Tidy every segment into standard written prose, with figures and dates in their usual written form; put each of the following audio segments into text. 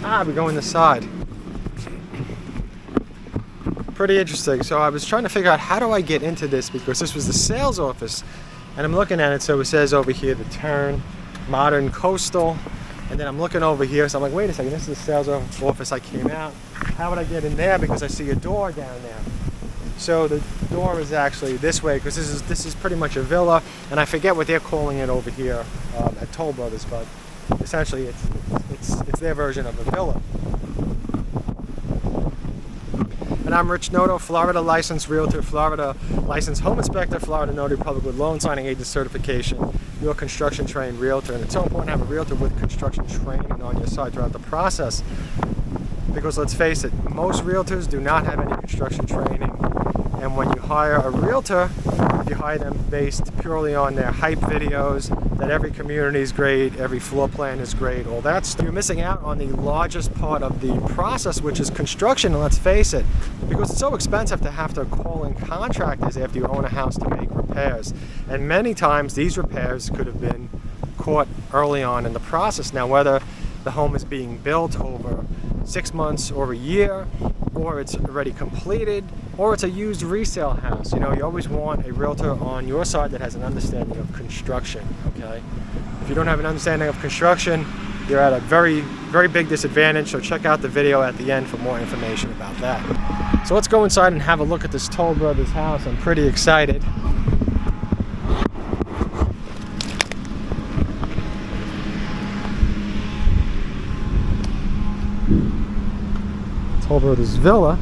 We go in the side. Pretty interesting. So I was trying to figure out how do I get into this, because this was the sales office, and I'm looking at it. So it says over here the Tern, modern coastal, and then I'm looking over here. So I'm like, wait a second, this is the sales office. I came out. How would I get in there? Because I see a door down there. So the door is actually this way, because this is pretty much a villa, and I forget what they're calling it over here at Toll Brothers, but essentially it's their version of a villa. And I'm Rich Noto, Florida licensed realtor, Florida licensed home inspector, Florida notary public with loan signing agent certification, your construction trained realtor. And it's so important to have a realtor with construction training on your side throughout the process, because let's face it, most realtors do not have any construction training. And when you hire a realtor, you hire them based purely on their hype videos, that every community is great, every floor plan is great, all that stuff. You're missing out on the largest part of the process, which is construction. And let's face it, because it's so expensive to have to call in contractors after you own a house to make repairs. And many times these repairs could have been caught early on in the process. Now, whether the home is being built over 6 months or a year, or it's already completed, or it's a used resale house, you always want a realtor on your side that has an understanding of construction, okay? If you don't have an understanding of construction, you're at a very, very big disadvantage, so check out the video at the end for more information about that. So let's go inside and have a look at this Toll Brothers house. I'm pretty excited. Toll Brothers Villa.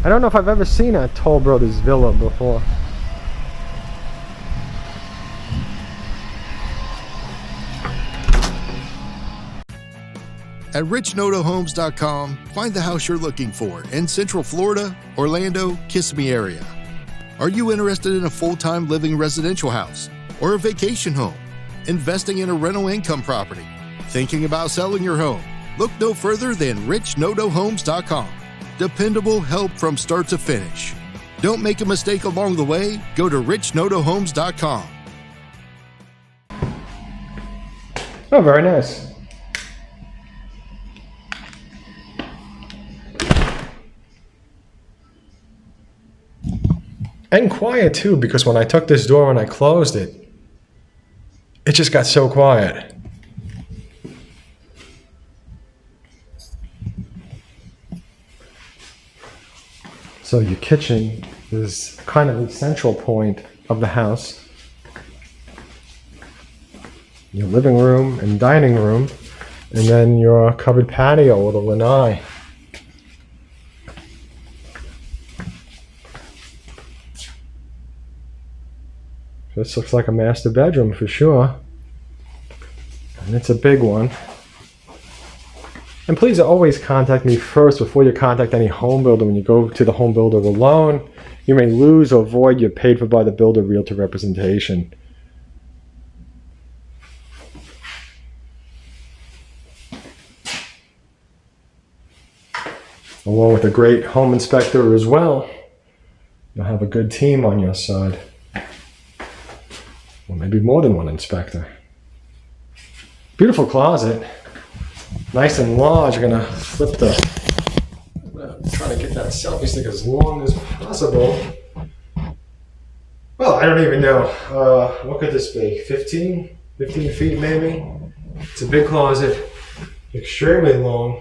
I don't know if I've ever seen a Toll Brothers Villa before. At richnotohomes.com, find the house you're looking for in Central Florida, Orlando, Kissimmee area. Are you interested in a full-time living residential house or a vacation home? Investing in a rental income property? Thinking about selling your home? Look no further than richnotohomes.com. Dependable help from start to finish. Don't make a mistake along the way. Go to richnotohomes.com. Oh, very nice. And quiet too, because when I took this door and I closed it, it just got so quiet. So your kitchen is kind of the central point of the house. Your living room and dining room, and then your covered patio with a lanai. This looks like a master bedroom for sure. And it's a big one. And please always contact me first before you contact any home builder. When you go to the home builder alone, you may lose or void your paid for by the builder realtor representation. Along with a great home inspector as well, you'll have a good team on your side. Or maybe more than one inspector. Beautiful closet. Nice and large. I'm gonna flip try to get that selfie stick as long as possible. Well, I don't even know. What could this be? 15 feet maybe? It's a big closet. Extremely long.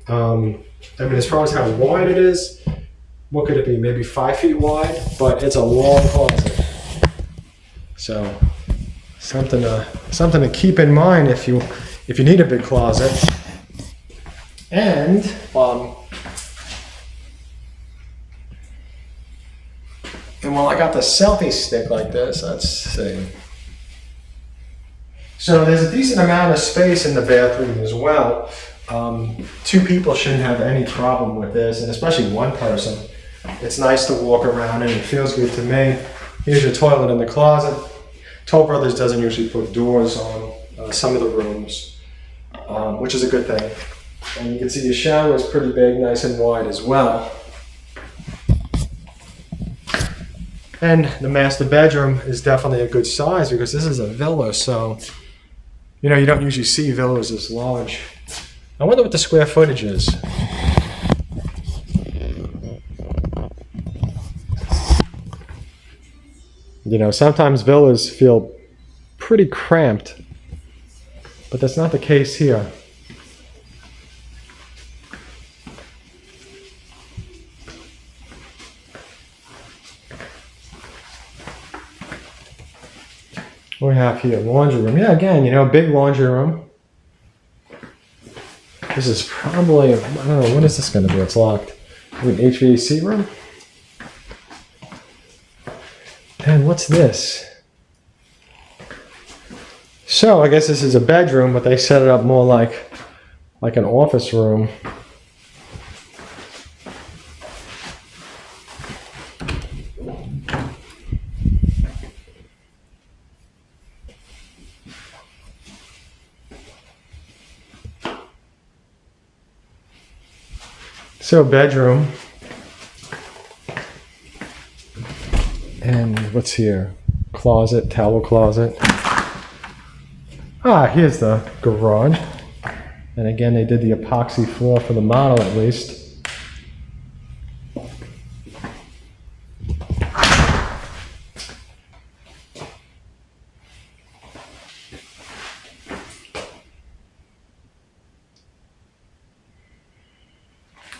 I mean, as far as how wide it is, what could it be? Maybe 5 feet wide, but it's a long closet. So something to keep in mind if you need a big closet. And while I got the selfie stick like this, let's see. So there's a decent amount of space in the bathroom as well. 2 people shouldn't have any problem with this, and especially one person. It's nice to walk around and it feels good to me. Here's your toilet in the closet. Toll Brothers doesn't usually put doors on some of the rooms, which is a good thing. And you can see your shower is pretty big, nice and wide as well. And the master bedroom is definitely a good size because this is a villa, so you know, you don't usually see villas this large. I wonder what the square footage is. You know, sometimes villas feel pretty cramped, but that's not the case here. What do we have here? Laundry room. Yeah, again, you know, big laundry room. This is probably, I don't know, what is this going to be? It's locked. An HVAC room? And what's this? So I guess this is a bedroom, but they set it up more like an office room. So bedroom. And what's here? Closet, towel closet. Ah, here's the garage. And again, they did the epoxy floor for the model at least.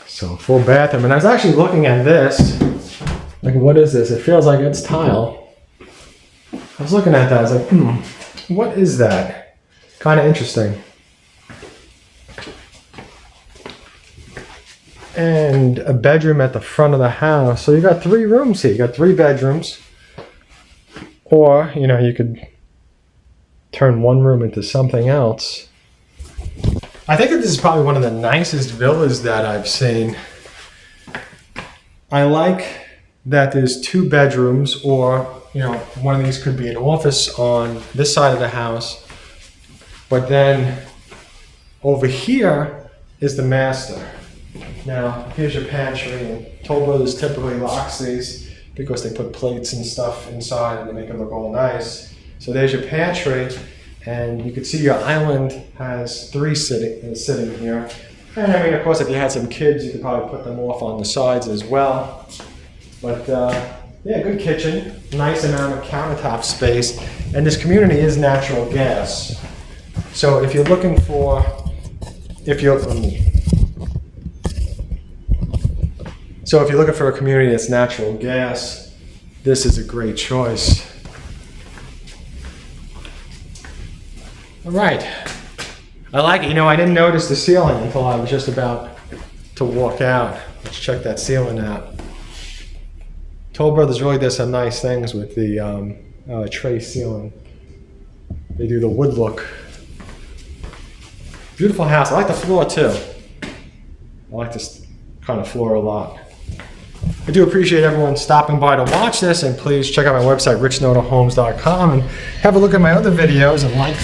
So full bathroom, and I was actually looking at this, like what is this? It feels like it's tile. I was looking at that, I was like, what is that? Kind of interesting. And a bedroom at the front of the house. So you got 3 rooms here, you got 3 bedrooms. Or, you know, you could turn one room into something else. I think that this is probably one of the nicest villas that I've seen. I like that there's 2 bedrooms, or, you know, one of these could be an office on this side of the house. But then over here is the master. Now, here's your pantry, and Toll Brothers typically locks these because they put plates and stuff inside and they make them look all nice. So there's your pantry. And you can see your island has 3 sitting here. And I mean, of course, if you had some kids, you could probably put them off on the sides as well. But yeah, good kitchen, nice amount of countertop space. And this community is natural gas. So if you're looking for, a community that's natural gas, this is a great choice. All right, I like it. You know, I didn't notice the ceiling until I was just about to walk out. Let's check that ceiling out. Toll Brothers really does some nice things with the tray ceiling. They do the wood look. Beautiful house. I like the floor too. I like this kind of floor a lot. I do appreciate everyone stopping by to watch this, and please check out my website, richnotahomes.com, and have a look at my other videos and like,